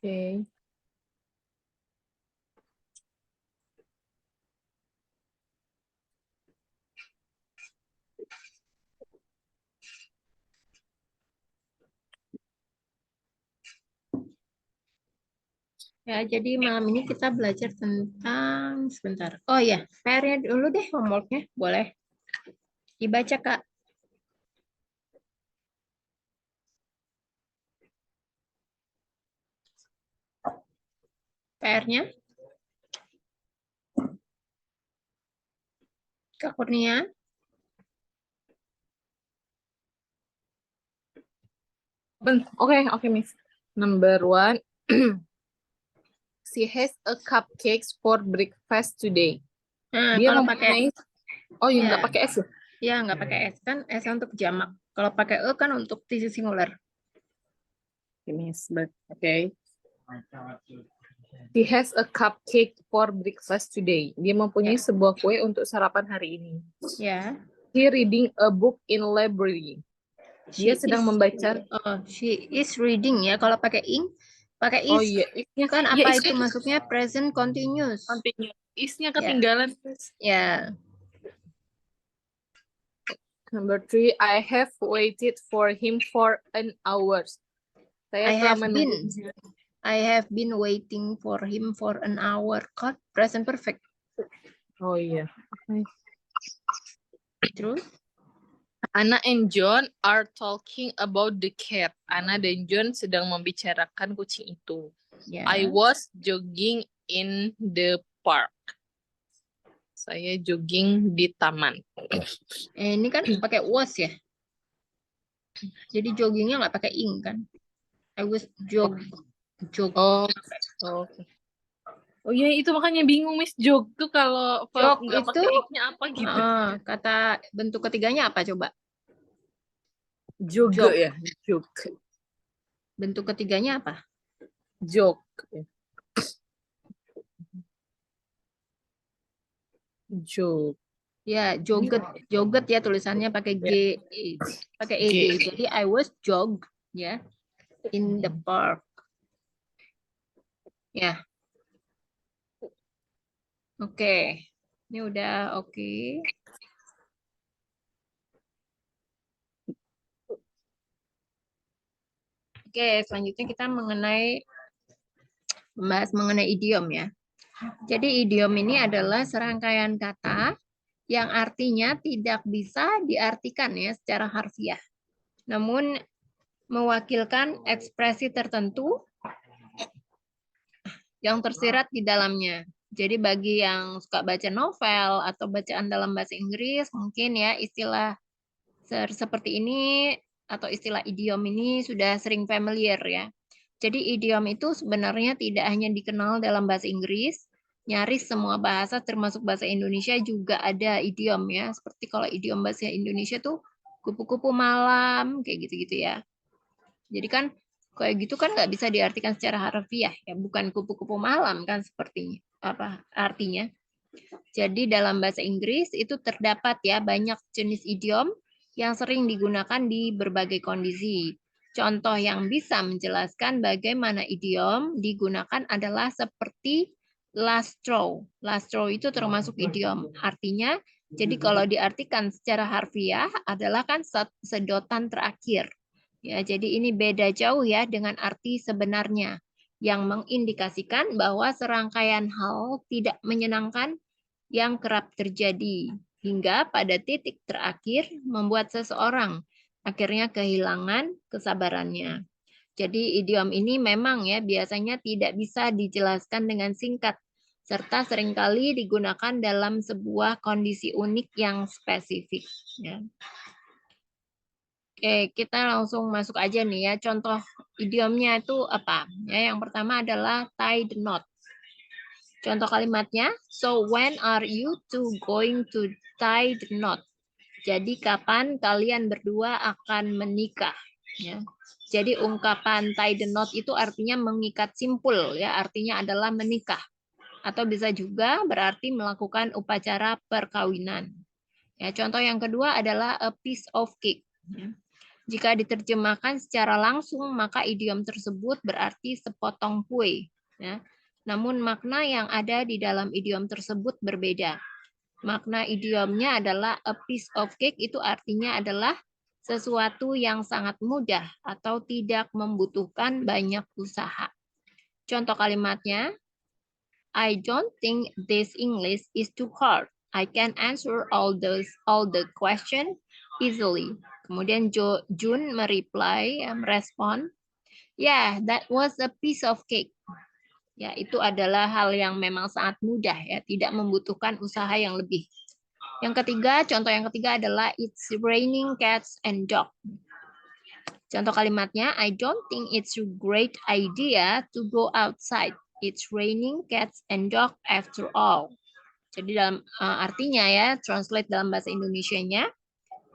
Oke. Ya, jadi malam ini kita belajar tentang sebentar. Oh ya, PR-nya dulu deh homework-nya. Boleh dibaca, Kak. PR-nya, Kak Kurnia. Oke, Miss. Number 1. She has a cupcakes for breakfast today. Nah, Dia kalau pakai mempunyai, oh ya ya, nggak pakai S ya? ya nggak pakai S kan, S untuk jamak. Kalau pakai E kan untuk tisi singular. Oke, Miss. Oke. She has a cupcake for breakfast today. Dia mempunyai Ya, sebuah kue untuk sarapan hari ini. ya. He reading a book in library. Dia sedang membaca. She is reading ya. Kalau pakai ing, pakai Oh is. iya, isnya, Kan ya apa isnya itu masuknya present continuous. continue. Isnya Ya, ketinggalan, Miss. ya. Number 3, I have waited for him for an hour. Saya I telah have menunggu. been. I have been waiting for him for an hour. Kan present perfect. Oh iya. Okay. Terus? Anna and John are talking about the cat. Anna dan John sedang membicarakan kucing itu. Ya. I was jogging in the park. Saya jogging di taman. Ini kan pakai was ya. Jadi joggingnya nggak pakai ing kan. I was jog. Oh, oke. Oh iya, itu makanya bingung Miss, jog tuh kalau verb Jog nggak itu pakai ing-nya apa gitu. kata bentuk ketiganya apa coba? Jog Jog. ya, jog. Bentuk ketiganya apa? Jog. Jog. Ya, joget. Joget ya tulisannya pakai G, Ya, pakai G. ed. Jadi I was jog ya in the park. Ya, oke. Ini udah oke. Oke, selanjutnya kita membahas mengenai idiom ya. Jadi idiom ini adalah serangkaian kata yang artinya tidak bisa diartikan ya secara harfiah. Namun mewakilkan ekspresi tertentu yang tersirat di dalamnya. Jadi bagi yang suka baca novel atau bacaan dalam bahasa Inggris, mungkin ya istilah seperti ini atau istilah idiom ini sudah sering familiar ya. Jadi idiom itu sebenarnya tidak hanya dikenal dalam bahasa Inggris, nyaris semua bahasa termasuk bahasa Indonesia juga ada idiom ya. Seperti kalau idiom bahasa Indonesia tuh kupu-kupu malam kayak gitu-gitu ya. Jadi kan kayak gitu kan nggak bisa diartikan secara harfiah ya, bukan kupu-kupu malam kan sepertinya apa artinya. Jadi dalam bahasa Inggris itu terdapat ya banyak jenis idiom yang sering digunakan di berbagai kondisi. Contoh yang bisa menjelaskan bagaimana idiom digunakan adalah seperti last straw. Last straw itu termasuk idiom. Artinya, jadi kalau diartikan secara harfiah adalah kan sedotan terakhir. Ya, jadi ini beda jauh ya dengan arti sebenarnya yang mengindikasikan bahwa serangkaian hal tidak menyenangkan yang kerap terjadi hingga pada titik terakhir membuat seseorang akhirnya kehilangan kesabarannya. Jadi idiom ini memang ya biasanya tidak bisa dijelaskan dengan singkat serta seringkali digunakan dalam sebuah kondisi unik yang spesifik ya. Oke, kita langsung masuk aja nih ya. Contoh idiomnya itu apa? Ya, yang pertama adalah tie the knot. Contoh kalimatnya, so when are you two going to tie the knot? Jadi kapan kalian berdua akan menikah? Ya. Jadi ungkapan tie the knot itu artinya mengikat simpul ya, artinya adalah menikah. Atau bisa juga berarti melakukan upacara perkawinan. Ya, contoh yang kedua adalah a piece of cake. Ya. Jika diterjemahkan secara langsung, maka idiom tersebut berarti sepotong kue. Ya. Namun makna yang ada di dalam idiom tersebut berbeda. Makna idiomnya adalah a piece of cake, itu artinya adalah sesuatu yang sangat mudah atau tidak membutuhkan banyak usaha. Contoh kalimatnya, I don't think this English is too hard. I can answer all the question easily. Kemudian Jun merespon, yeah, that was a piece of cake. Ya, itu adalah hal yang memang sangat mudah ya, tidak membutuhkan usaha yang lebih. Yang ketiga, contoh yang ketiga adalah it's raining cats and dog. Contoh kalimatnya, I don't think it's a great idea to go outside. It's raining cats and dog after all. Jadi dalam artinya ya, translate dalam bahasa Indonesianya,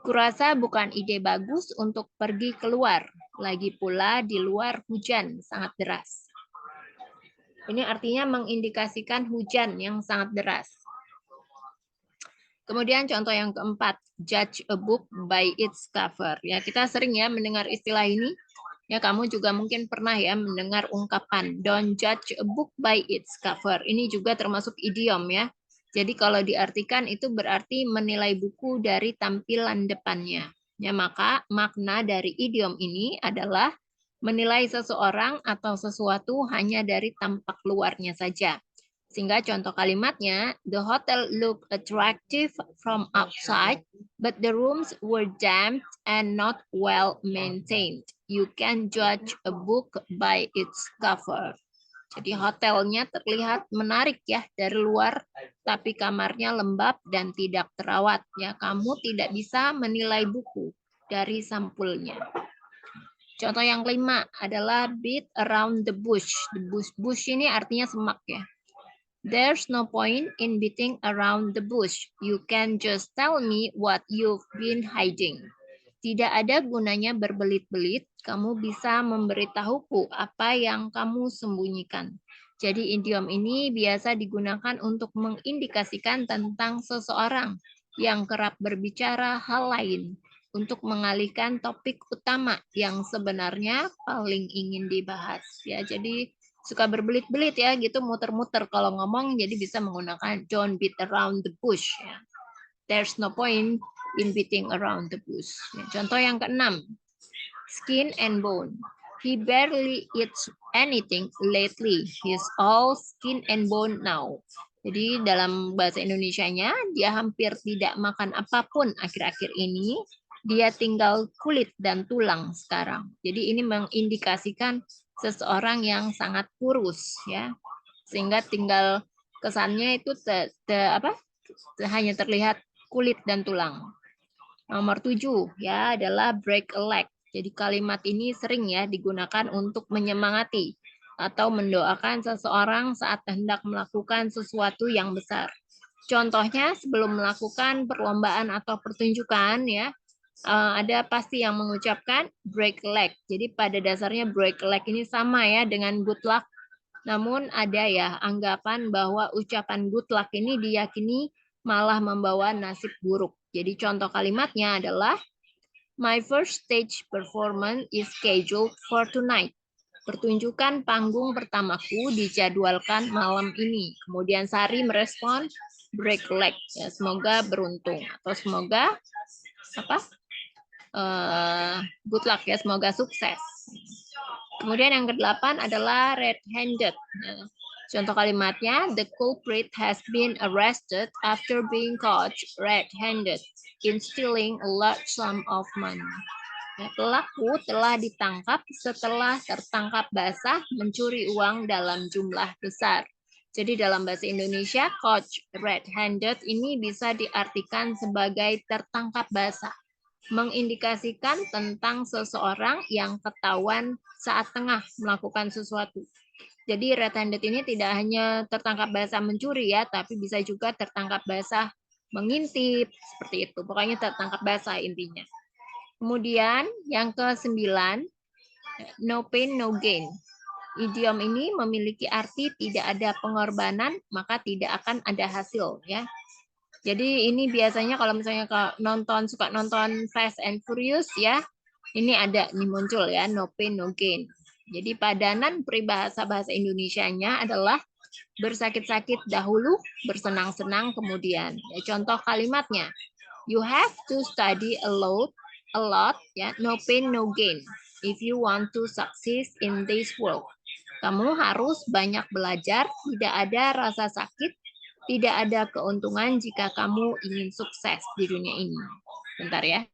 kurasa bukan ide bagus untuk pergi keluar. Lagi pula di luar hujan sangat deras. Ini artinya mengindikasikan hujan yang sangat deras. Kemudian contoh yang keempat, judge a book by its cover. Ya, kita sering ya mendengar istilah ini. Ya, kamu juga mungkin pernah ya mendengar ungkapan don't judge a book by its cover. Ini juga termasuk idiom ya. Jadi kalau diartikan itu berarti menilai buku dari tampilan depannya. Ya, maka makna dari idiom ini adalah menilai seseorang atau sesuatu hanya dari tampak luarnya saja. Sehingga contoh kalimatnya, the hotel looked attractive from outside, but the rooms were damp and not well maintained. You can judge a book by its cover. Jadi hotelnya terlihat menarik ya dari luar, tapi kamarnya lembab dan tidak terawat. Ya, kamu tidak bisa menilai buku dari sampulnya. Contoh yang kelima adalah beat around the bush. The bush ini artinya semak ya. There's no point in beating around the bush. You can just tell me what you've been hiding. Tidak ada gunanya berbelit-belit, kamu bisa memberitahuku apa yang kamu sembunyikan. Jadi idiom ini biasa digunakan untuk mengindikasikan tentang seseorang yang kerap berbicara hal lain untuk mengalihkan topik utama yang sebenarnya paling ingin dibahas. Ya, jadi suka berbelit-belit ya gitu, muter-muter kalau ngomong, jadi bisa menggunakan don't beat around the bush ya. There's no point in beating around the bush. Ya, contoh yang keenam, skin and bone. He barely eats anything lately. He's all skin and bone now. Jadi dalam bahasa Indonesianya, dia hampir tidak makan apapun akhir-akhir ini. Dia tinggal kulit dan tulang sekarang. Jadi ini mengindikasikan seseorang yang sangat kurus ya, sehingga tinggal kesannya itu hanya terlihat kulit dan tulang. Nomor 7 ya adalah break a leg. Jadi kalimat ini sering ya digunakan untuk menyemangati atau mendoakan seseorang saat hendak melakukan sesuatu yang besar. Contohnya sebelum melakukan perlombaan atau pertunjukan ya, ada pasti yang mengucapkan break leg. Jadi pada dasarnya break leg ini sama ya dengan good luck. Namun ada ya anggapan bahwa ucapan good luck ini diyakini malah membawa nasib buruk. Jadi contoh kalimatnya adalah my first stage performance is scheduled for tonight. Pertunjukan panggung pertamaku dijadwalkan malam ini. Kemudian Sari merespon break leg. Ya, semoga beruntung atau semoga good luck ya, semoga sukses. Kemudian yang ke-8 adalah red-handed. Contoh kalimatnya, the culprit has been arrested after being caught red-handed in stealing a large sum of money. Pelaku telah ditangkap setelah tertangkap basah mencuri uang dalam jumlah besar. Jadi dalam bahasa Indonesia, caught red-handed ini bisa diartikan sebagai tertangkap basah, mengindikasikan tentang seseorang yang ketahuan saat tengah melakukan sesuatu. Jadi red-handed ini tidak hanya tertangkap basah mencuri ya, tapi bisa juga tertangkap basah mengintip, seperti itu. Pokoknya tertangkap basah intinya. Kemudian yang ke-9, no pain, no gain. Idiom ini memiliki arti tidak ada pengorbanan, maka tidak akan ada hasil ya. Jadi ini biasanya kalau misalnya suka nonton Fast and Furious ya, Ini ada nih muncul ya, no pain no gain. Jadi padanan peribahasa bahasa Indonesianya adalah bersakit-sakit dahulu, bersenang-senang kemudian. Ya, contoh kalimatnya, you have to study a lot, ya, no pain no gain. If you want to succeed in this world, kamu harus banyak belajar, tidak ada rasa sakit, tidak ada keuntungan jika kamu ingin sukses di dunia ini. Bentar ya.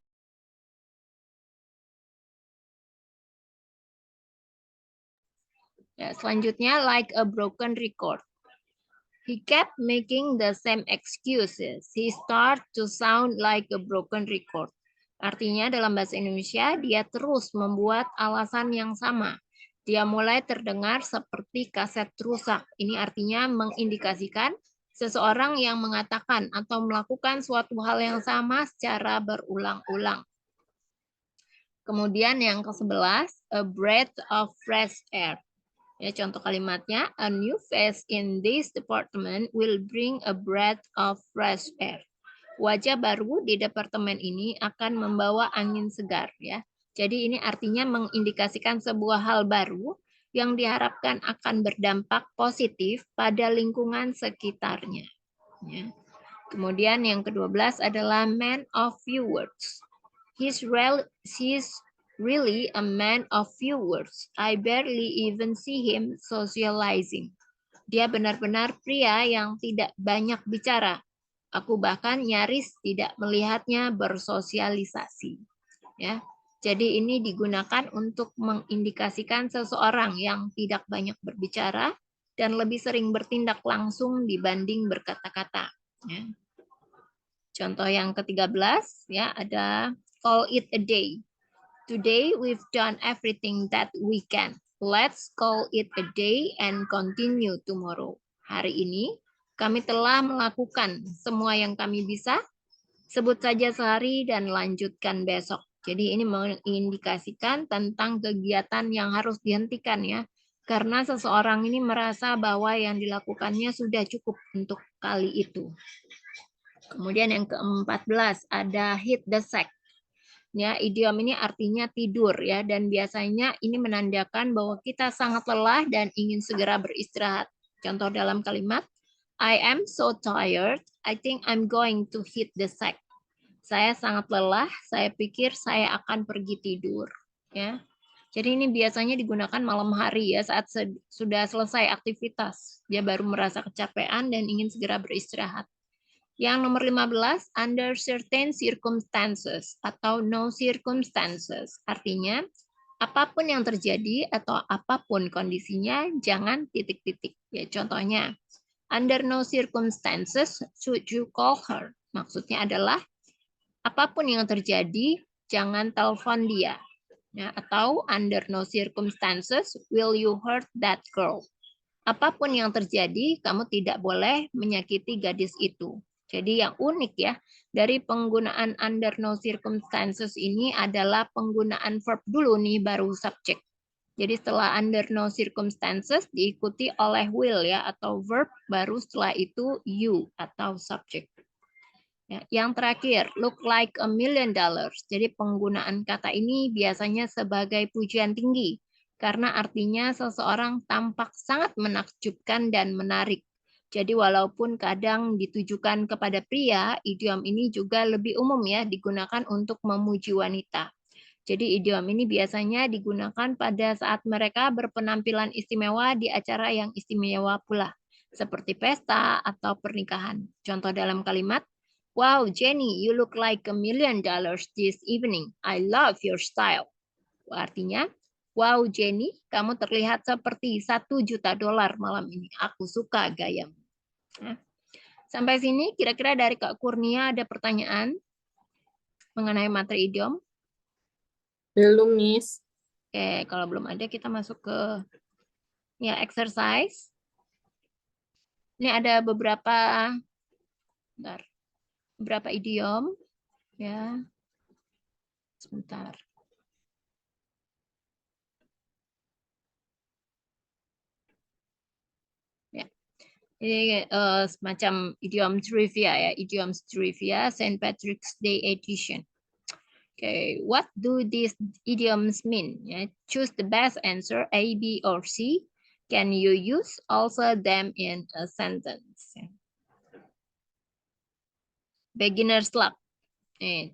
Ya, selanjutnya, like a broken record. He kept making the same excuses. He started to sound like a broken record. Artinya dalam bahasa Indonesia, dia terus membuat alasan yang sama. Dia mulai terdengar seperti kaset rusak. Ini artinya mengindikasikan seseorang yang mengatakan atau melakukan suatu hal yang sama secara berulang-ulang. Kemudian yang ke-11, a breath of fresh air. Ya, contoh kalimatnya, a new face in this department will bring a breath of fresh air. Wajah baru di departemen ini akan membawa angin segar, ya. Jadi ini artinya mengindikasikan sebuah hal baru yang diharapkan akan berdampak positif pada lingkungan sekitarnya. Ya. Kemudian yang ke-12 adalah man of few words. He's really a man of few words. I barely even see him socializing. Dia benar-benar pria yang tidak banyak bicara. Aku bahkan nyaris tidak melihatnya bersosialisasi. Ya. Jadi ini digunakan untuk mengindikasikan seseorang yang tidak banyak berbicara dan lebih sering bertindak langsung dibanding berkata-kata. Ya. Contoh yang ke-13 ya ada call it a day. Today we've done everything that we can. Let's call it a day and continue tomorrow. Hari ini kami telah melakukan semua yang kami bisa. Sebut saja sehari dan lanjutkan besok. Jadi ini mengindikasikan tentang kegiatan yang harus dihentikan ya. Karena seseorang ini merasa bahwa yang dilakukannya sudah cukup untuk kali itu. Kemudian yang ke-14 ada hit the sack. Ya, idiom ini artinya tidur ya, dan biasanya ini menandakan bahwa kita sangat lelah dan ingin segera beristirahat. Contoh dalam kalimat, I am so tired, I think I'm going to hit the sack. Saya sangat lelah, saya pikir saya akan pergi tidur. Ya, jadi ini biasanya digunakan malam hari ya, saat sudah selesai aktivitas. Dia baru merasa kecapean dan ingin segera beristirahat. Yang nomor 15, under certain circumstances atau no circumstances. Artinya, apapun yang terjadi atau apapun kondisinya, jangan titik-titik. Ya, contohnya, under no circumstances should you call her. Maksudnya adalah, apapun yang terjadi, jangan telepon dia. Ya, atau under no circumstances will you hurt that girl. Apapun yang terjadi, kamu tidak boleh menyakiti gadis itu. Jadi yang unik ya, dari penggunaan under no circumstances ini adalah penggunaan verb dulu nih, baru subjek. Jadi setelah under no circumstances diikuti oleh will ya, atau verb, baru setelah itu you atau subjek. Ya, yang terakhir, look like $1 million. Jadi penggunaan kata ini biasanya sebagai pujian tinggi, karena artinya seseorang tampak sangat menakjubkan dan menarik. Jadi walaupun kadang ditujukan kepada pria, idiom ini juga lebih umum ya, digunakan untuk memuji wanita. Jadi idiom ini biasanya digunakan pada saat mereka berpenampilan istimewa di acara yang istimewa pula, seperti pesta atau pernikahan. Contoh dalam kalimat, wow, Jenny, you look like $1 million this evening. I love your style. Artinya, wow, Jenny, kamu terlihat seperti $1 juta malam ini. Aku suka gayamu. Nah, sampai sini, kira-kira dari Kak Kurnia ada pertanyaan mengenai materi idiom? Belum, Miss. Oke, kalau belum ada, kita masuk ke ya exercise. Ini ada beberapa idiom. Ya, sebentar. Ini semacam idiom trivia ya, idiom trivia St. Patrick's Day edition. Okay, what do these idioms mean? Ya, choose the best answer, A, B, or C. Can you use also them in a sentence? Beginner's luck.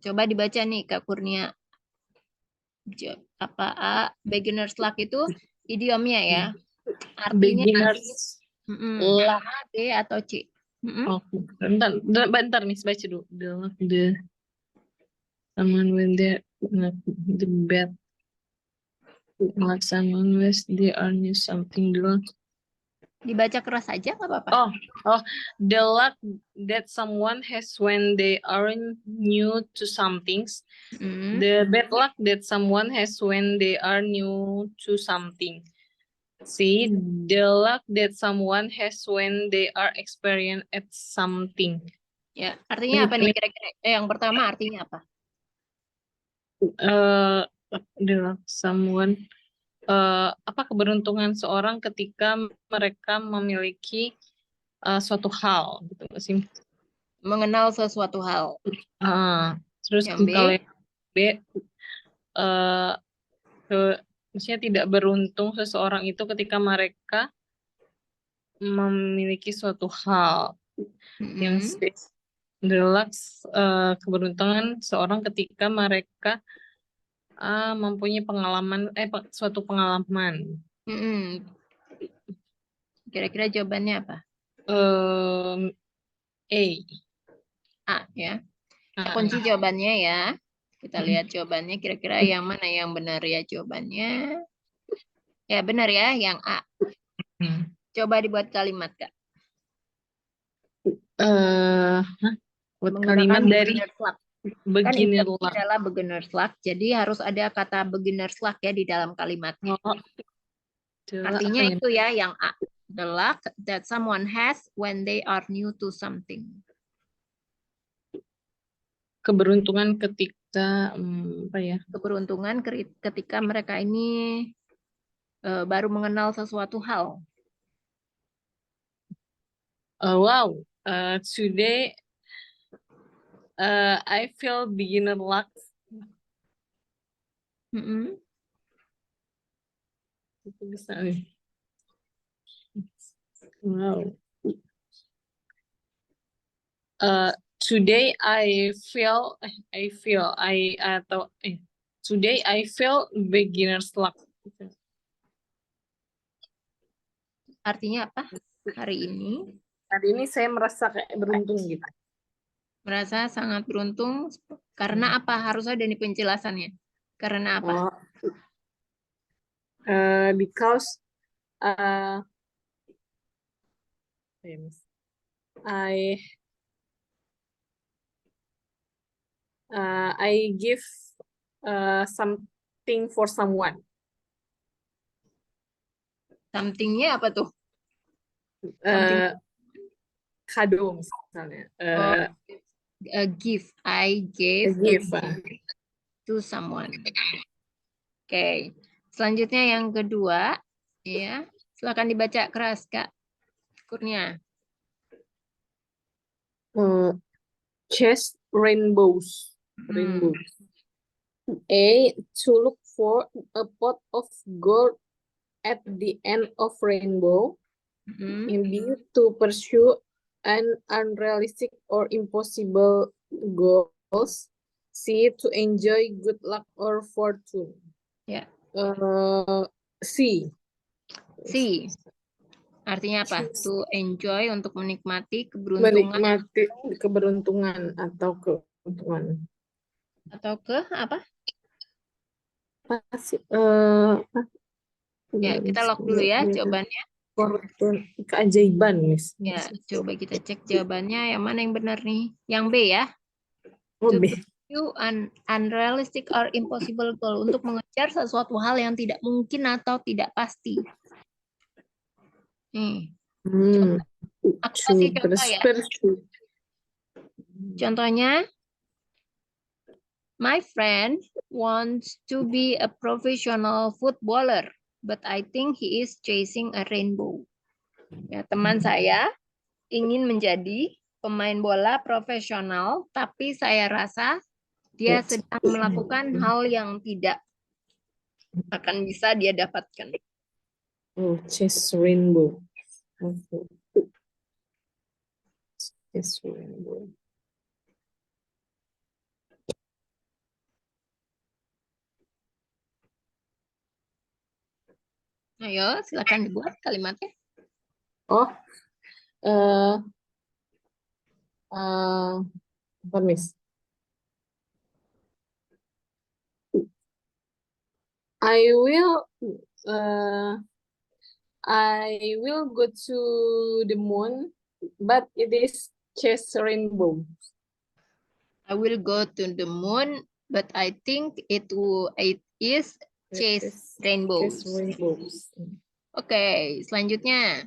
Coba dibaca nih Kak Kurnia. Apa A? Beginner's luck itu idiomnya ya. Artinya Beginners luck. A, B, atau C? Oh, bentar nih, baca dulu. The someone when they the bad like someone with they are new something dulu. Dibaca keras aja nggak apa-apa. Oh, the luck that someone has when they aren't new to some things. The bad luck that someone has when they are new to something. See, the luck that someone has when they are experienced at something. Ya, artinya apa nih kira-kira? Yang pertama artinya apa? The luck someone. Apa keberuntungan seorang ketika mereka memiliki suatu hal, gitu sih. Mengenal sesuatu hal. Terus Yang B? kalau B, maksudnya tidak beruntung seseorang itu ketika mereka memiliki suatu hal. Yang deluxe keberuntungan seorang ketika mereka mempunyai pengalaman suatu pengalaman. Kira-kira jawabannya apa? A ya. Kita kunci jawabannya ya. Kita lihat jawabannya kira-kira yang mana yang benar ya jawabannya. Ya benar ya, yang A. Coba dibuat kalimat Kak. Buat kalimat dari beginner luck. Kan adalah beginner's luck, jadi harus ada kata beginner's luck ya di dalam kalimatnya. Artinya itu ya yang A. The luck that someone has when they are new to something. Keberuntungan ketika apa ya? Keberuntungan ketika mereka ini baru mengenal sesuatu hal. Wow, today I feel beginner luck. Itu bisa nih. Wow. Today I feel today I feel beginner's luck. Artinya apa? Hari ini saya merasa kayak beruntung gitu. Merasa sangat beruntung karena apa? Harus ada nih penjelasannya. Karena apa? Because I give something for someone. Somethingnya apa tuh? Kado misalnya. A gift. I gave a gift to someone. Oke. Selanjutnya yang kedua, ya. Silakan dibaca keras Kak Kurnia. Chase rainbows. A, to look for a pot of gold at the end of rainbow. And B, to pursue an unrealistic or impossible goals. C, to enjoy good luck or fortune. Ya. C. Artinya apa? To enjoy, untuk menikmati keberuntungan. Menikmati keberuntungan atau keuntungan. Atau ke apa? Ya, kita lock dulu ya jawabannya. Keajaiban, Miss. Ya, coba kita cek jawabannya yang mana yang benar nih. Yang B ya. To pursue an unrealistic or impossible goal, untuk mengejar sesuatu hal yang tidak mungkin atau tidak pasti. Aku kasih contoh ya. Contohnya, my friend wants to be a professional footballer, but I think he is chasing a rainbow. Ya, teman saya ingin menjadi pemain bola profesional, tapi saya rasa Dia sedang melakukan hal yang tidak akan bisa dia dapatkan. Oh, chase rainbow. Okay. Chase rainbow. Ayo, silakan dibuat kalimatnya. Oh, apa, Miss? I will go to the moon, but it is chase rainbow. I will go to the moon, but I think it is chase rainbows. Chase rainbows. Oke, selanjutnya.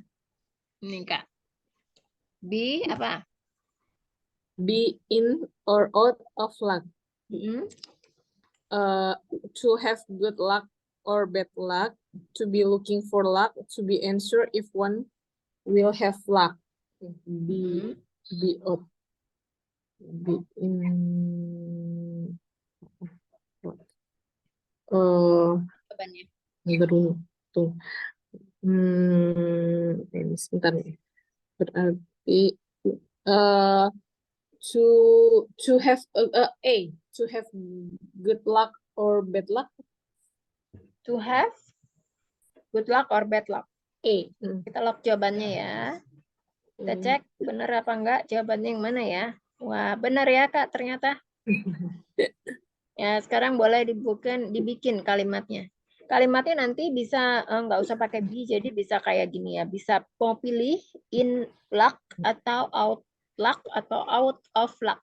Ini Kak. Be apa? Be in or out of luck. To have good luck or bad luck, to be looking for luck, to be unsure if one will have luck. Be out. Be in. Jawabannya. Beruntung. Ini sebentar nih. Berarti to have to have good luck or bad luck. To have good luck or bad luck. Kita lock jawabannya ya. Kita cek benar apa enggak jawabannya yang mana ya. Wah, benar ya Kak ternyata. Ya, sekarang boleh dibikin kalimatnya. Kalimatnya nanti bisa nggak usah pakai be, jadi bisa kayak gini ya. Bisa mau pilih in luck atau out luck atau out of luck.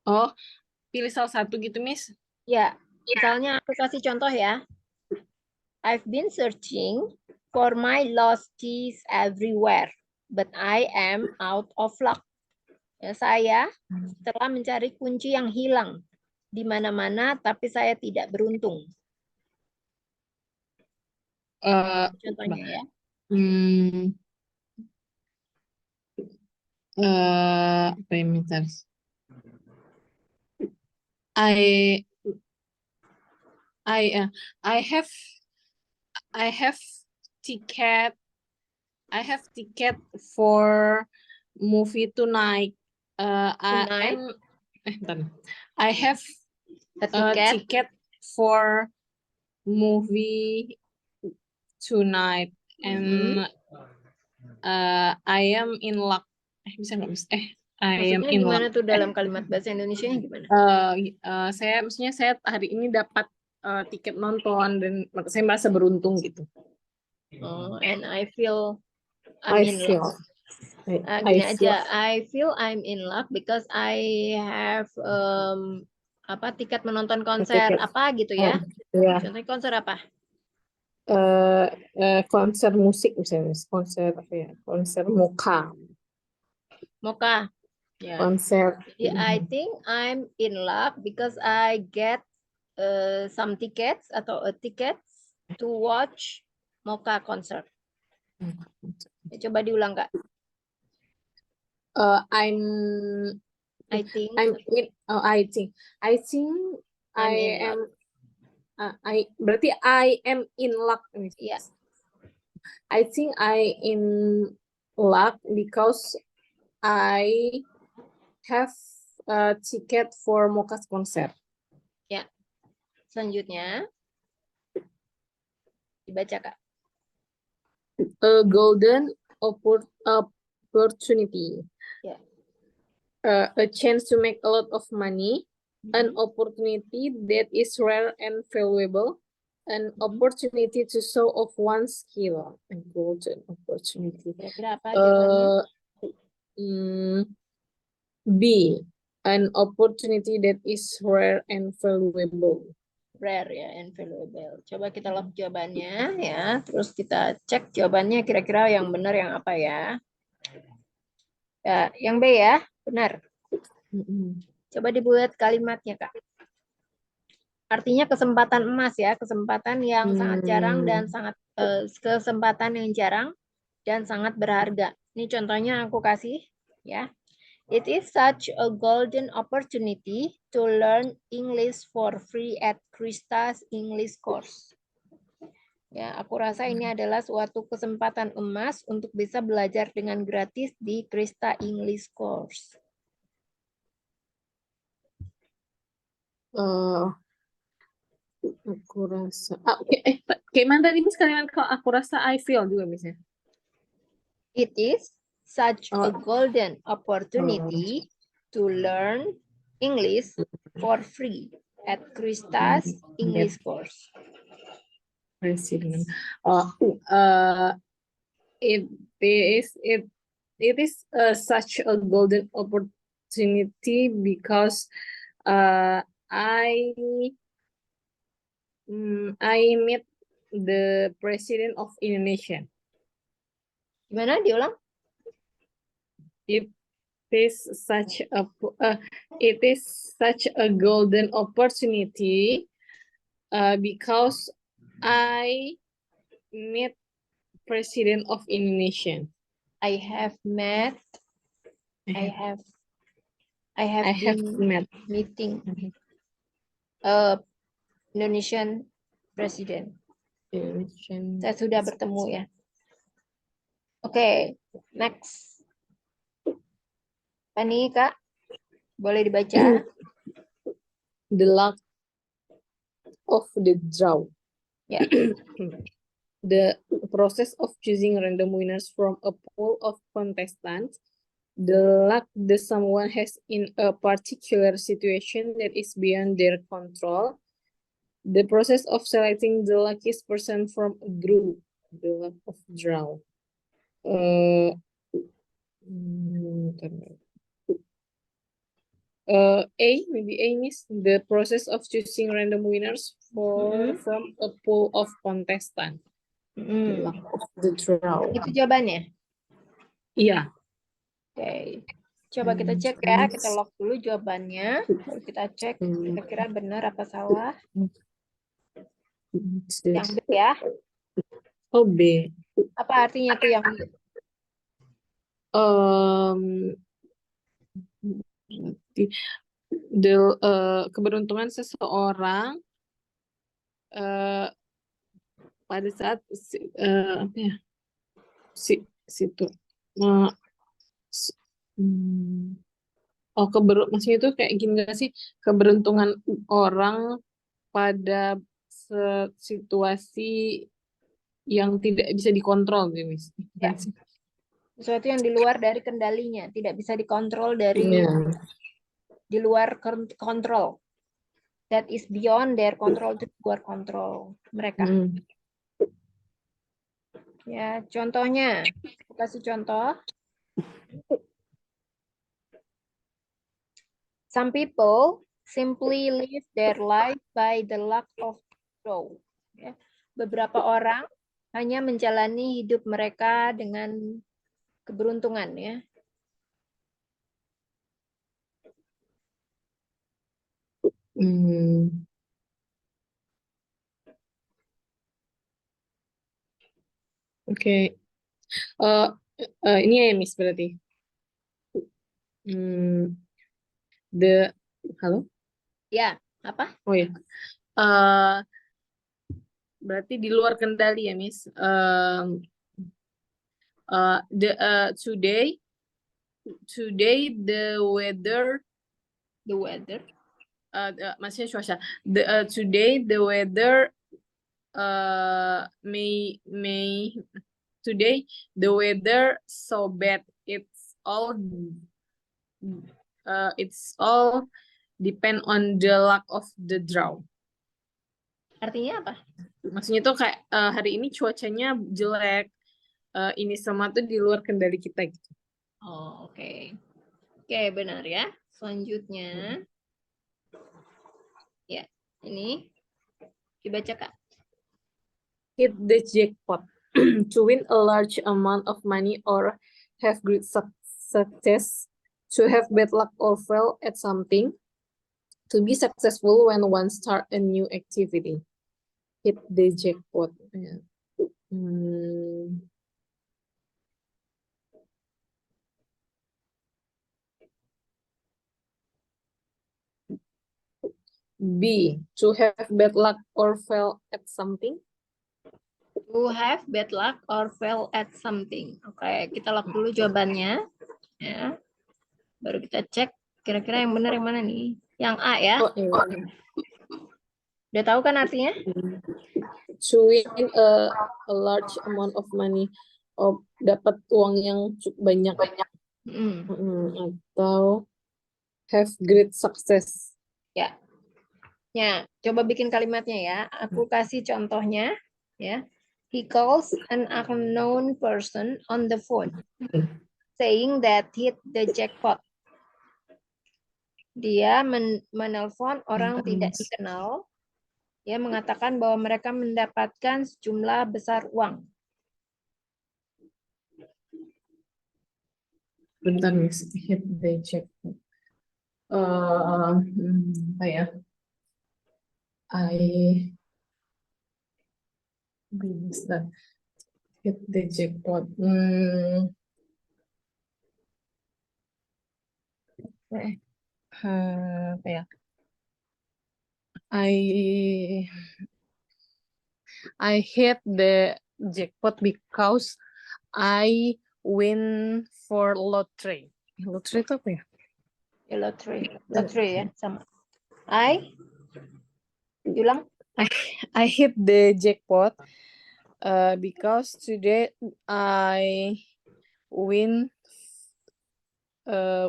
Oh, pilih salah satu gitu, Miss? Ya, misalnya aku kasih contoh ya. I've been searching for my lost keys everywhere, but I am out of luck. Ya, saya telah mencari kunci yang hilang di mana-mana, tapi saya tidak beruntung. Contohnya ya. Apa yang misal? I have ticket. I have ticket for movie tonight. I have a ticket for movie tonight, and I am in luck. Bisa nggak, Miss? I am in gimana luck. Tuh dalam kalimat bahasa Indonesianya gimana? Saya hari ini dapat tiket nonton dan saya merasa beruntung gitu. And I feel I'm in luck. Gini aja, I feel I'm in luck because I have tiket menonton konser apa gitu ya. Contohnya konser apa? Konser musik misalnya, konser apa ya? Konser Moka. Ya. Konser. Jadi I think I'm in luck because I get some tickets atau a ticket to watch Moka concert. Coba diulang Kak. I berarti I am in luck. Yeah. I think I in luck because I have a ticket for Moka's concert. Ya. Selanjutnya dibaca Kak. A golden opportunity. Yeah. A chance to make a lot of money. An opportunity that is rare and valuable. An opportunity to show off one's skill. A golden opportunity. Kira-kira apa jawabannya? B. An opportunity that is rare and valuable. Rare ya, and valuable. Coba kita lock jawabannya ya. Terus kita cek jawabannya kira-kira yang benar yang apa ya. Ya, yang B ya, benar. Coba dibuat kalimatnya Kak. Artinya kesempatan emas ya, kesempatan yang sangat jarang dan kesempatan yang jarang dan sangat berharga. Ini contohnya aku kasih ya. It is such a golden opportunity to learn English for free at Krista's English course. Ya, aku rasa ini adalah suatu kesempatan emas untuk bisa belajar dengan gratis di Krista English course. Aku rasa, kayak mana tadi Miss kalimat kalau aku rasa I feel juga misalnya. It is such a golden opportunity to learn English for free at Krista's English course. President. It is such a golden opportunity because I met the president of Indonesia. Gimana diulang? It is such a golden opportunity because I met president of Indonesia. I have met meeting Indonesian president. Saya sudah bertemu ya. Oke, next. Ini Kak, boleh dibaca? The luck of the draw. Ya. The process of choosing random winners from a pool of contestants. The luck that someone has in a particular situation that is beyond their control. The process of selecting the luckiest person from a group. The luck of draw. Maybe A is the process of choosing random winners from a pool of contestants. The luck of the draw. Itu jawabannya? Iya. Oke. Coba kita cek ya, kita lock dulu jawabannya. Baru kita cek kira-kira benar apa salah. Yang B ya. Oh, B. Apa artinya tuh yang B? Keberuntungan seseorang pada saat maksudnya itu kayak gini gak sih, keberuntungan orang pada situasi yang tidak bisa dikontrol gitu, Miss. Ya. Sesuatu yang di luar dari kendalinya, tidak bisa dikontrol dari di luar kontrol. That is beyond their control, itu luar kontrol mereka. Ya, contohnya, aku kasih contoh. Some people simply live their life by the luck of draw. Ya. Beberapa orang hanya menjalani hidup mereka dengan keberuntungan ya. Oke. Ini ya Miss berarti. Halo? Ya, apa? Oh ya. Berarti di luar kendali ya Miss. Today the weather maksudnya cuaca. Today the weather today the weather so bad. It's all depend on the luck of the draw. Artinya apa? Maksudnya tuh kayak hari ini cuacanya jelek. Ini semua tuh di luar kendali kita gitu. Oh, oke. Oke, benar ya. Selanjutnya. Ya, ini dibaca Kak. Hit the jackpot. To win a large amount of money or have great success. To have bad luck or fail at something. To be successful when one start a new activity. Hit the jackpot. B. To have bad luck or fail at something. To have bad luck or fail at something. Oke, kita lock dulu jawabannya. Ya. Baru kita cek kira-kira yang benar yang mana nih? Yang A ya. Oh, iya. Udah tahu kan artinya? To win a large amount of money. Oh, dapat uang yang cukup banyak. Atau have great success. Ya. Ya, coba bikin kalimatnya ya. Aku kasih contohnya ya. He calls an unknown person on the phone saying that hit the jackpot. Dia menelpon orang tidak dikenal. Dia mengatakan bahwa mereka mendapatkan sejumlah besar uang. Bentar, Miss. Hit the jackpot. Apa ya? Bisa hit the jackpot. Apa ya? I hit the jackpot because I win for lottery. Lottery itu apa ya? Ya, lottery ya, sama. Ulang. I hit the jackpot because today I win I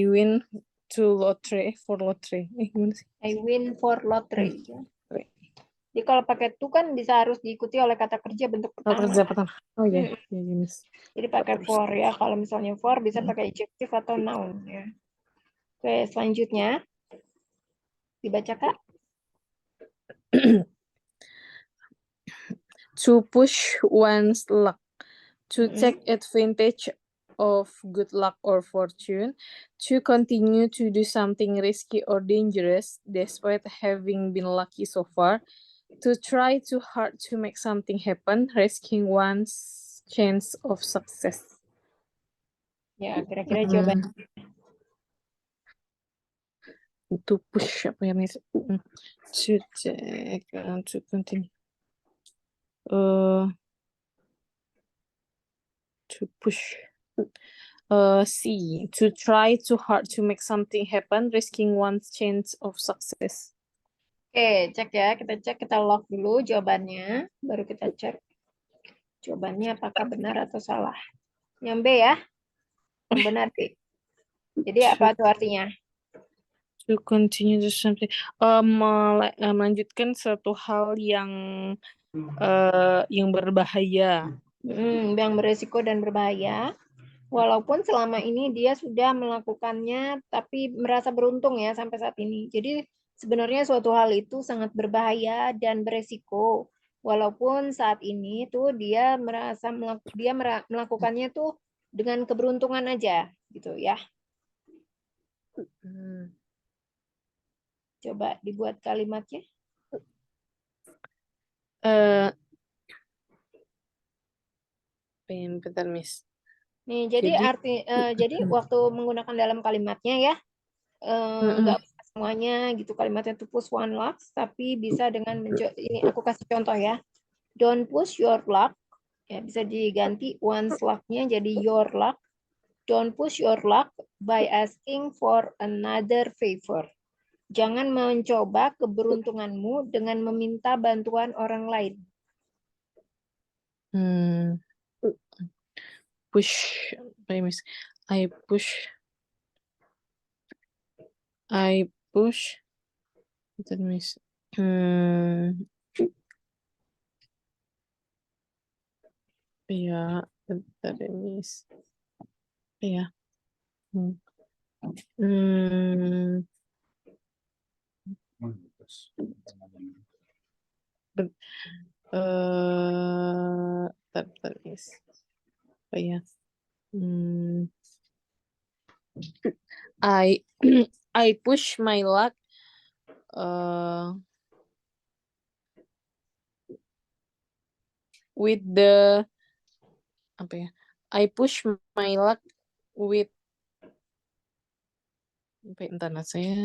win to lottery for lottery. Gimana sih? I win for lottery. Jadi kalau pakai to kan bisa harus diikuti oleh kata kerja bentuk pertama. Kerja pertama. Oh iya, yes. Jadi pakai for ya. Kalau misalnya for bisa pakai adjective atau noun ya. Oke, selanjutnya dibaca Kak. To push one's luck, to take advantage of good luck or fortune, to continue to do something risky or dangerous despite having been lucky so far, to try too hard to make something happen, risking one's chance of success. Ya, kira-kira jawaban. To push apa ya, Miss? To take to continue. To push. C. To try too hard to make something happen, risking one's chance of success. Oke, cek ya. Kita cek, kita lock dulu jawabannya. Baru kita cek jawabannya apakah benar atau salah. Yang B ya. Yang benar B. Jadi apa itu artinya? To continue to something. Melanjutkan suatu hal yang berbahaya. Yang beresiko dan berbahaya. Walaupun selama ini dia sudah melakukannya, tapi merasa beruntung ya sampai saat ini. Jadi sebenarnya suatu hal itu sangat berbahaya dan beresiko. Walaupun saat ini tuh dia merasa melakukannya tuh dengan keberuntungan aja, gitu ya. Coba dibuat kalimatnya. Bentar, Miss. Nih, jadi jadi waktu menggunakan dalam kalimatnya ya, nggak usah semuanya gitu kalimatnya to push one luck, tapi bisa dengan ini aku kasih contoh ya. Don't push your luck, ya bisa diganti one's luck-nya jadi your luck. Don't push your luck by asking for another favor. Jangan mencoba keberuntunganmu dengan meminta bantuan orang lain. Push, I push. That means, yeah, that means, yeah. That is, yeah. I push my luck with the apa ya? I push my luck with Bentar, saya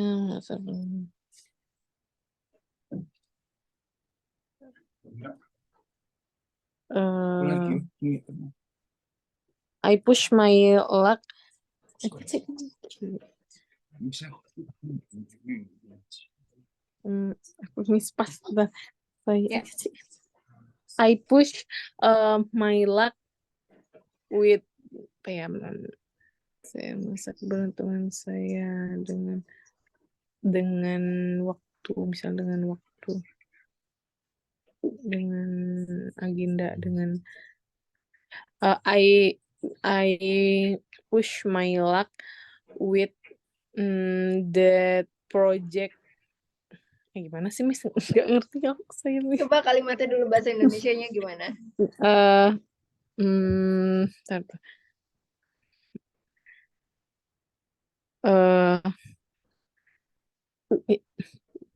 I push my luck. Aku mispas dah. I push my luck with apa ya? Saya masak keberuntungan saya dengan waktu, misal dengan waktu, dengan agenda, dengan I push my luck with the project. Gimana sih, Miss? Nggak ngerti aku saya, Miss. Coba kalimatnya dulu bahasa Indonesianya gimana?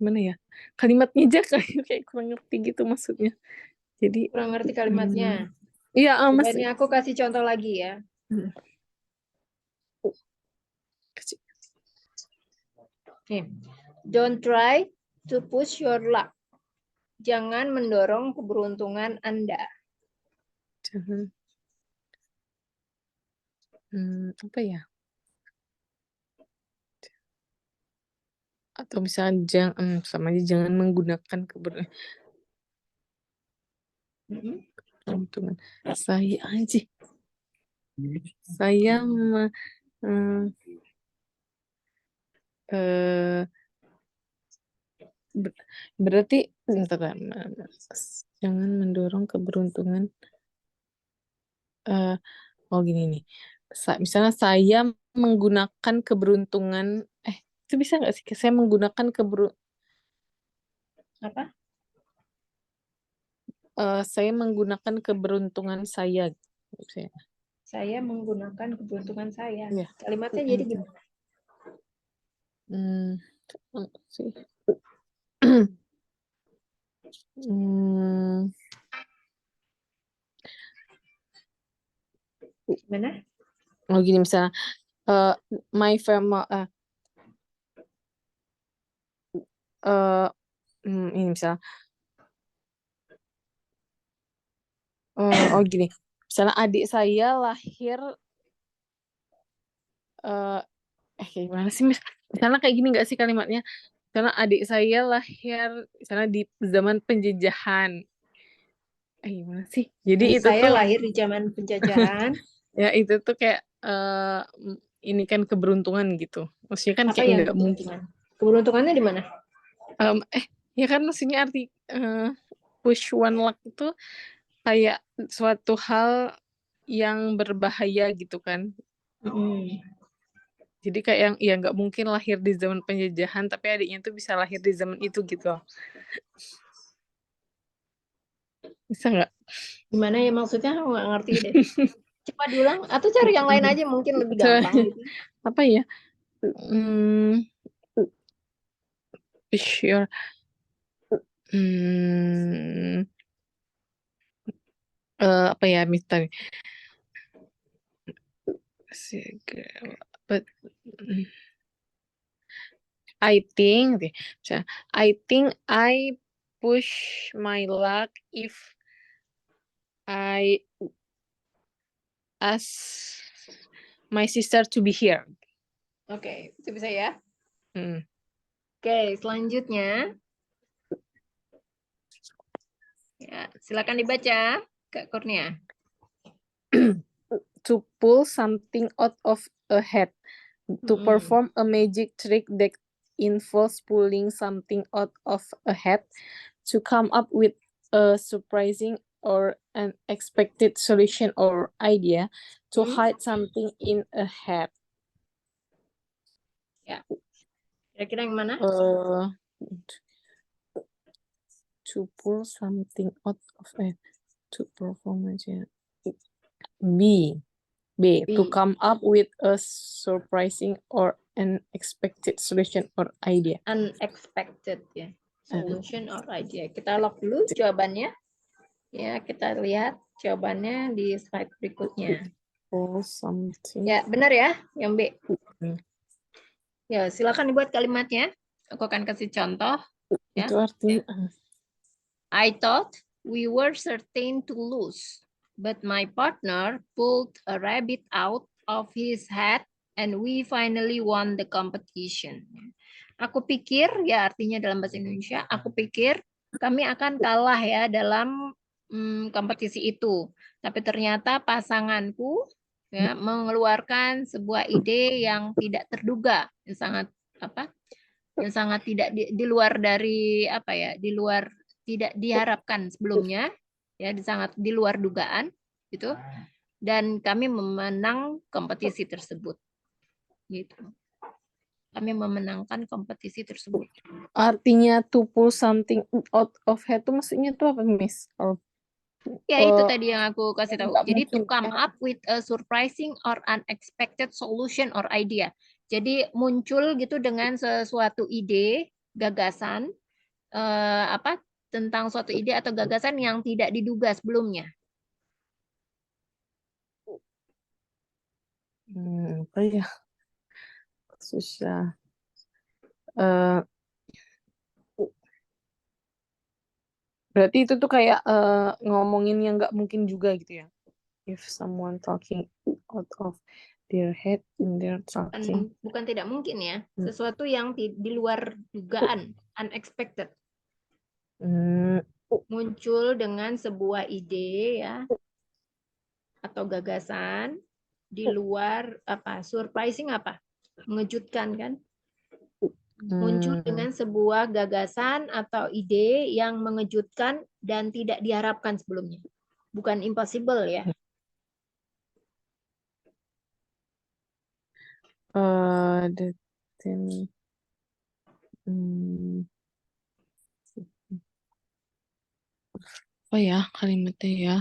Gimana ya? Kalimatnya aja kayak kurang ngerti gitu maksudnya. Jadi kurang ngerti kalimatnya. Iya, Mas. Ini aku kasih contoh lagi ya. Don't try to push your luck. Jangan mendorong keberuntungan Anda. Jangan. Apa ya? Atau misalnya sama aja, jangan menggunakan keberuntungan saya aja. Saya berarti jangan mendorong keberuntungan. Gini nih. Misalnya saya menggunakan keberuntungan. Itu bisa nggak sih? Saya menggunakan Apa? Saya menggunakan keberuntungan saya. Saya menggunakan keberuntungan saya. Ya. Kalimatnya jadi gimana? Gimana? Gini misalnya, my family, ini misalnya, gini, misalnya adik saya lahir, gimana sih, Miss? Misalnya kayak gini nggak sih kalimatnya? Misalnya adik saya lahir, misalnya di zaman penjajahan. Gimana sih? Jadi adik itu saya tuh lahir di zaman penjajahan. ya itu tuh kayak ini kan keberuntungan gitu. Maksudnya kan Apa kayak yang nggak mungkin. Keberuntungannya di mana? Ya kan maksudnya arti push one luck itu kayak suatu hal yang berbahaya gitu kan. Jadi kayak yang ya nggak mungkin lahir di zaman penjajahan, tapi adiknya tuh bisa lahir di zaman itu gitu. Bisa nggak? Gimana ya maksudnya? Aku nggak ngerti deh. Coba diulang atau cari yang lain aja mungkin lebih gampang gitu. Apa ya? Sure. Apa ya misalnya? But I think I push my luck if I ask my sister to be here. Oke, itu bisa ya. Oke, selanjutnya. Ya, silakan dibaca, Kak Kurnia. To pull something out of a hat. To perform a magic trick that involves pulling something out of a hat. To come up with a surprising or unexpected solution or idea. To hide something in a hat. Ya. Kira-kira yang mana? To pull something out of a hat. To perform aja. B. To come up with a surprising or unexpected solution or idea. Unexpected ya. Solution or idea. Kita lock dulu jawabannya. Ya, kita lihat jawabannya di slide berikutnya. Pull something. Ya, benar ya, yang B. Ya, silakan dibuat kalimatnya. Aku akan kasih contoh. Ya. Itu artinya I thought we were certain to lose, but my partner pulled a rabbit out of his hat and we finally won the competition. Aku pikir, ya artinya dalam bahasa Indonesia, aku pikir kami akan kalah ya dalam kompetisi itu. Tapi ternyata pasanganku ya mengeluarkan sebuah ide yang tidak terduga, yang sangat apa? Yang sangat tidak di luar dari apa ya, di luar tidak diharapkan sebelumnya, ya sangat di luar dugaan gitu. Dan kami memenang kompetisi tersebut. Gitu. Kami memenangkan kompetisi tersebut. artinya to pull something out of head itu maksudnya itu apa, Miss? Ya, itu tadi yang aku kasih tahu. Nggak Jadi to mungkin. come up with a surprising or unexpected solution or idea. Jadi muncul gitu dengan sesuatu ide, gagasan apa tentang suatu ide atau gagasan yang tidak diduga sebelumnya. Apa ya? Susah. Eh, berarti itu tuh kayak ngomongin yang nggak mungkin juga gitu ya? If someone talking out of their head in their talking. Bukan tidak mungkin ya, sesuatu yang di luar dugaan, unexpected. Muncul dengan sebuah ide ya atau gagasan di luar apa? Surprising apa? Mengejutkan kan? Muncul dengan sebuah gagasan atau ide yang mengejutkan dan tidak diharapkan sebelumnya. Bukan impossible ya. The thing. Apa ya kalimatnya ya?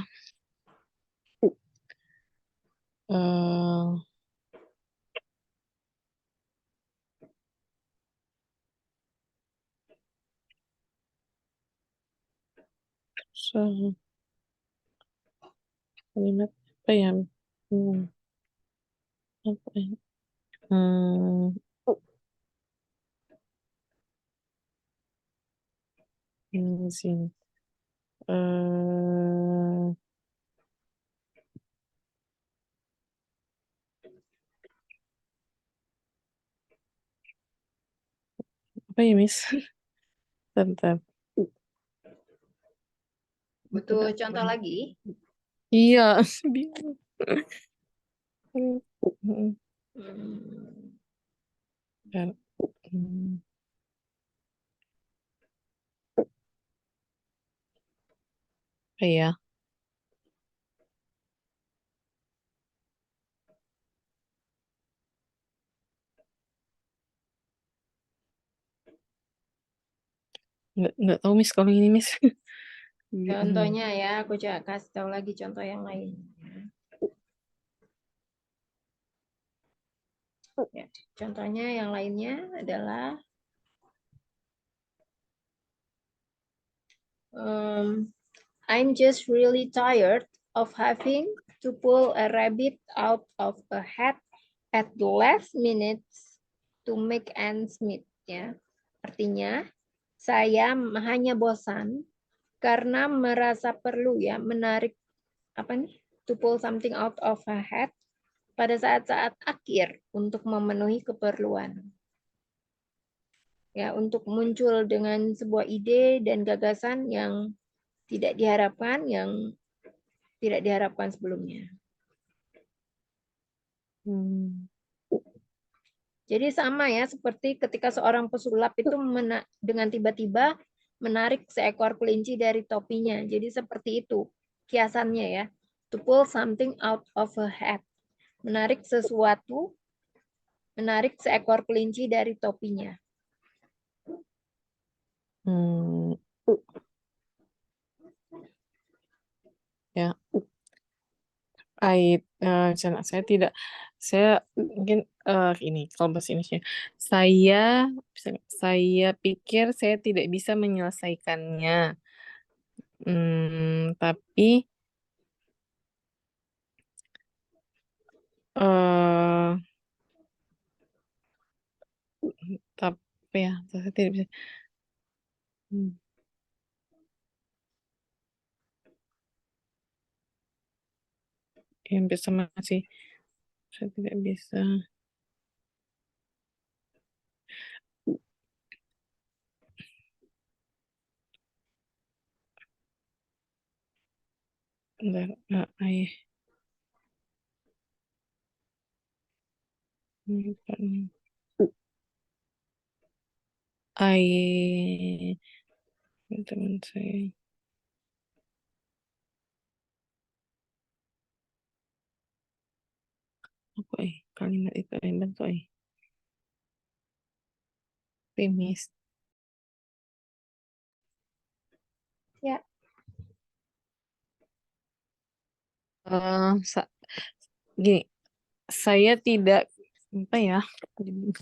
Kalimat apa ya? Apa ya? Ini sini. Apa ya, Miss? Bentar. Butuh contoh lagi? Iya, bingung. Apa ya? Nggak tahu, Miss, kalau ini, Miss. Contohnya ya, aku coba kasih tahu lagi contoh yang lain. Ya, contohnya yang lainnya adalah I'm just really tired of having to pull a rabbit out of a hat at the last minute to make ends meet. Ya, artinya saya hanya bosan karena merasa perlu ya menarik apa nih to pull something out of a hat pada saat-saat akhir untuk memenuhi keperluan. Ya, untuk muncul dengan sebuah ide dan gagasan yang tidak diharapkan, yang tidak diharapkan sebelumnya. Jadi sama ya, seperti ketika seorang pesulap itu dengan tiba-tiba menarik seekor kelinci dari topinya. Jadi seperti itu kiasannya ya. To pull something out of a hat. Menarik sesuatu, menarik seekor kelinci dari topinya. Ya. Saya mungkin ini kalau bahasa Indonesia. Saya pikir saya tidak bisa menyelesaikannya. Tapi Tapi ya, saya tidak bisa. Hampir sama sih. Saya tidak bisa. Bentar, teman saya. Apa kalimat itu bentuk Timis. Ya. Gini, saya tidak apa ya? Itu Timis.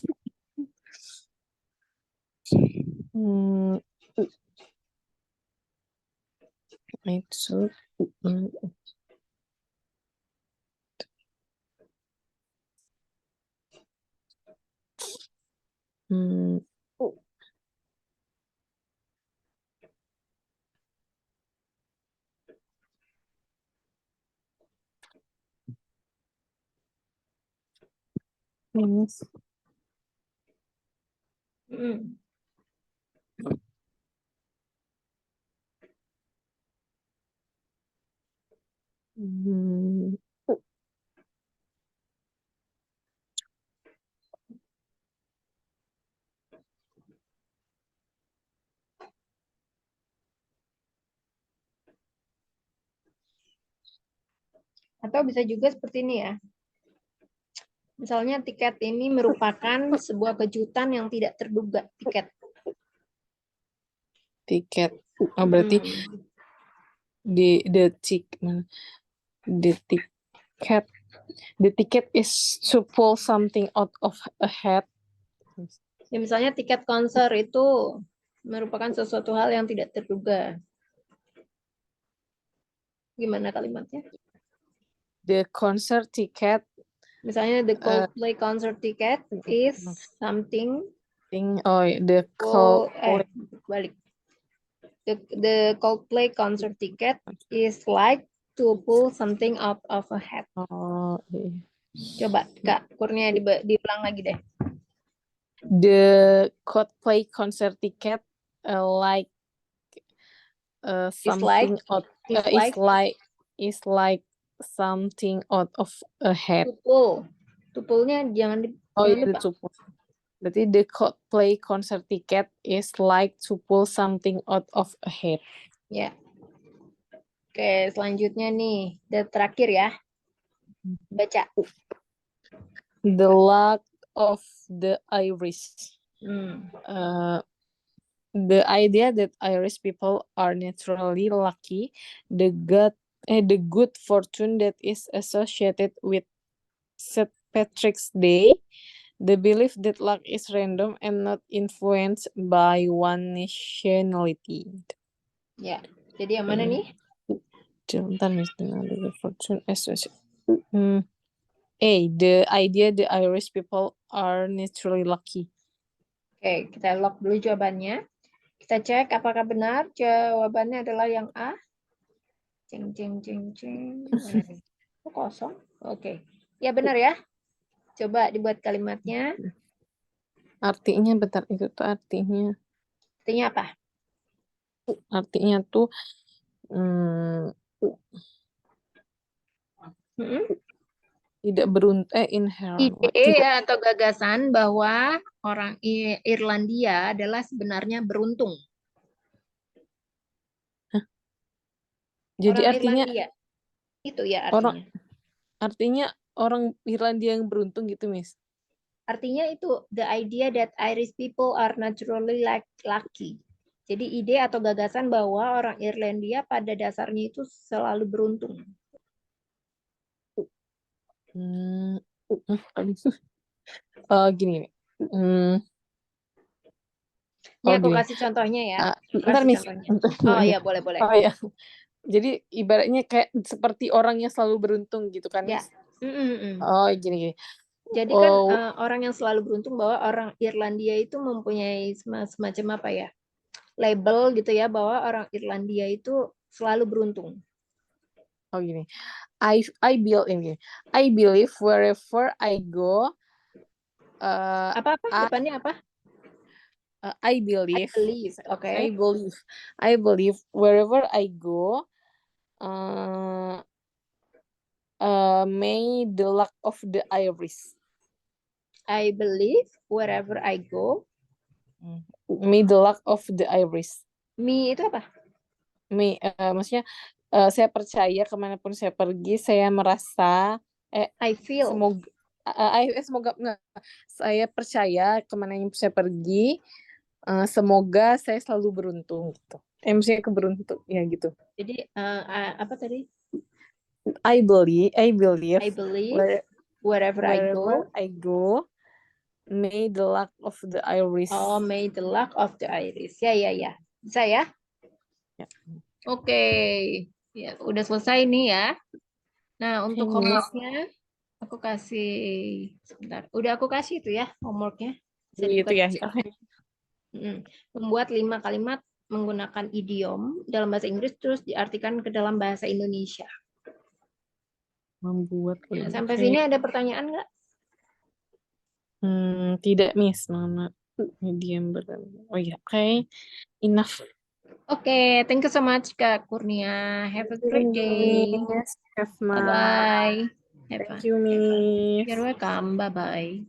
Atau bisa juga seperti ini ya. Misalnya tiket ini merupakan sebuah kejutan yang tidak terduga. Tiket. Oh, berarti the ticket is to pull something out of a hat. Ya, misalnya tiket konser itu merupakan sesuatu hal yang tidak terduga. Gimana kalimatnya? The concert ticket. Misalnya the Coldplay concert ticket is something. The Coldplay. Balik. The Coldplay concert ticket is like to pull something out of a hat. Coba Kak Kurnia diulang lagi deh. The Coldplay concert ticket like something is like something out of a hat. Tupulnya jangan lupa. Berarti the Coldplay concert ticket is like to pull something out of a hat. Ya. Oke, selanjutnya nih, terakhir ya. Baca. The luck of the Irish. The idea that Irish people are naturally lucky, the good fortune that is associated with St. Patrick's Day, the belief that luck is random and not influenced by one nationality. Ya, jadi yang mana nih? Bentar, the fortune associated. The idea the Irish people are naturally lucky. Oke, kita lock dulu jawabannya. Kita cek apakah benar. Jawabannya adalah yang A. Ceng. Kosong. Oke. Ya benar ya. Coba dibuat kalimatnya. Artinya bentar, itu tuh artinya. Artinya apa? Artinya tuh tidak inherent. Ide atau gagasan bahwa orang Irlandia adalah sebenarnya beruntung. Jadi orang artinya Irlandia. Itu ya artinya. Artinya orang Irlandia yang beruntung gitu, Miss. Artinya itu the idea that Irish people are naturally lucky. Jadi ide atau gagasan bahwa orang Irlandia pada dasarnya itu selalu beruntung. Gini. Ini aku kasih contohnya ya. Bentar, Miss. Oh iya, boleh. Oh iya. Jadi ibaratnya kayak seperti orang yang selalu beruntung gitu kan, Miss? Ya. Oh, gini. Jadi kan Oh, orang yang selalu beruntung bahwa orang Irlandia itu mempunyai semacam apa ya? Label gitu ya bahwa orang Irlandia itu selalu beruntung. oh gini. I believe wherever I go, Apa-apa? Depannya apa? I I believe, believe. Oke. I believe wherever I go, uh, may the luck of the Irish. I believe wherever I go. May the luck of the Irish. Me itu apa? Maksudnya saya percaya kemanapun saya pergi, saya merasa I feel. semoga enggak, saya percaya kemana yang saya pergi, semoga saya selalu beruntung gitu. Maksudnya keberuntung ya gitu. Jadi apa tadi? I believe Wherever I go, may the luck of the Irish. Oh, may the luck of the Irish. Ya. Bisa ya? Ya. Oke. Ya, udah selesai nih ya. Nah, untuk Oke, Miss. homeworknya aku kasih sebentar. Udah aku kasih itu ya homeworknya. Bisa Gitu dibuka ya. di sini. Membuat 5 kalimat menggunakan idiom dalam bahasa Inggris terus diartikan ke dalam bahasa Indonesia. Membuat Nah, sampai sini ada pertanyaan nggak? Tidak, Miss. Mama medium berapa? Oh ya, oke. Enough. Oke, thank you so much Kak Kurnia. Have a great day. Miss. Have fun. Bye-bye. Thank you, Miss. You're welcome. Bye-bye.